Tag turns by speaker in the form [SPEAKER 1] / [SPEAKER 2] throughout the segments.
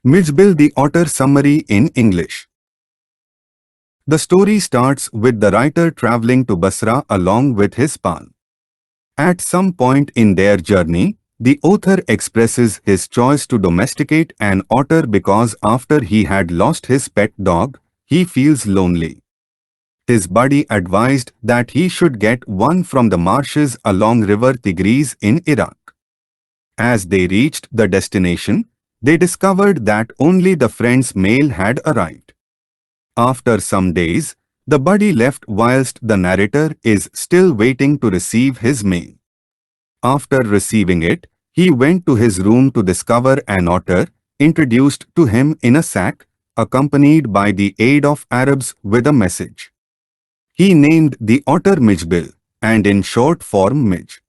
[SPEAKER 1] Mijbil the Otter Summary in English. The story starts with the writer traveling to Basra along with his pal. At some point in their journey, the author expresses his choice to domesticate an otter because after he had lost his pet dog, he feels lonely. His buddy advised that he should get one from the marshes along river Tigris in Iraq. As they reached the destination, they discovered that only the friend's mail had arrived. After some days, the buddy left whilst the narrator is still waiting to receive his mail. After receiving it, he went to his room to discover an otter, introduced to him in a sack, accompanied by the aid of Arabs with a message. He named the otter Mijbil, and in short form Mij.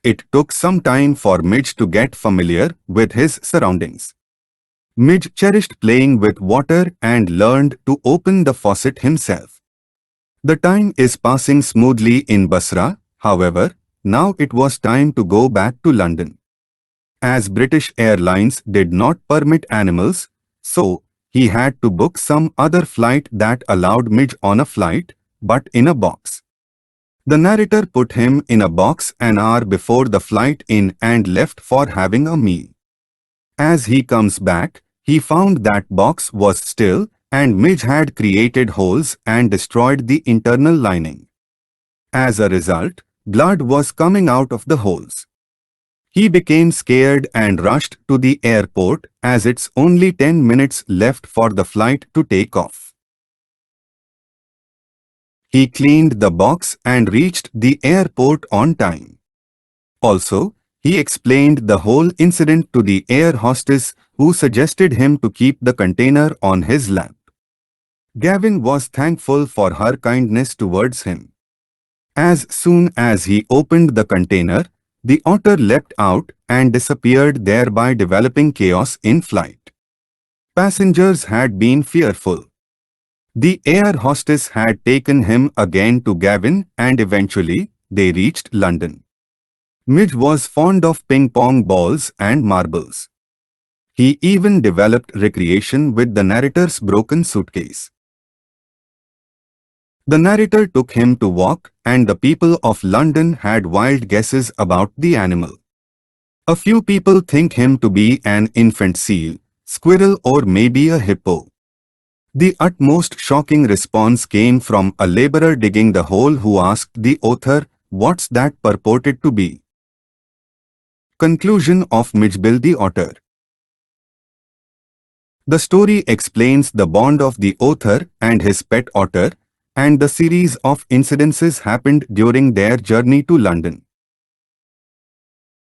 [SPEAKER 1] It took some time for Mij to get familiar with his surroundings. Mij cherished playing with water and learned to open the faucet himself. The time is passing smoothly in Basra, however, now it was time to go back to London. As British Airlines did not permit animals, so he had to book some other flight that allowed Mij on a flight, but in a box. The narrator put him in a box an hour before the flight in and left for having a meal. As he comes back, he found that box was still, and Mij had created holes and destroyed the internal lining. As a result, blood was coming out of the holes. He became scared and rushed to the airport as it's only 10 minutes left for the flight to take off. He cleaned the box and reached the airport on time. Also, he explained the whole incident to the air hostess who suggested him to keep the container on his lap. Gavin was thankful for her kindness towards him. As soon as he opened the container, the otter leapt out and disappeared, thereby developing chaos in flight. Passengers had been fearful. The air hostess had taken him again to Gavin and eventually they reached London. Mij was fond of ping-pong balls and marbles. He even developed recreation with the narrator's broken suitcase. The narrator took him to walk and the people of London had wild guesses about the animal. A few people think him to be an infant seal, squirrel or maybe a hippo. The utmost shocking response came from a laborer digging the hole who asked the author, "What's that purported to be?" Conclusion of Mijbil the Otter. The story explains the bond of the author and his pet otter, and the series of incidences happened during their journey to London.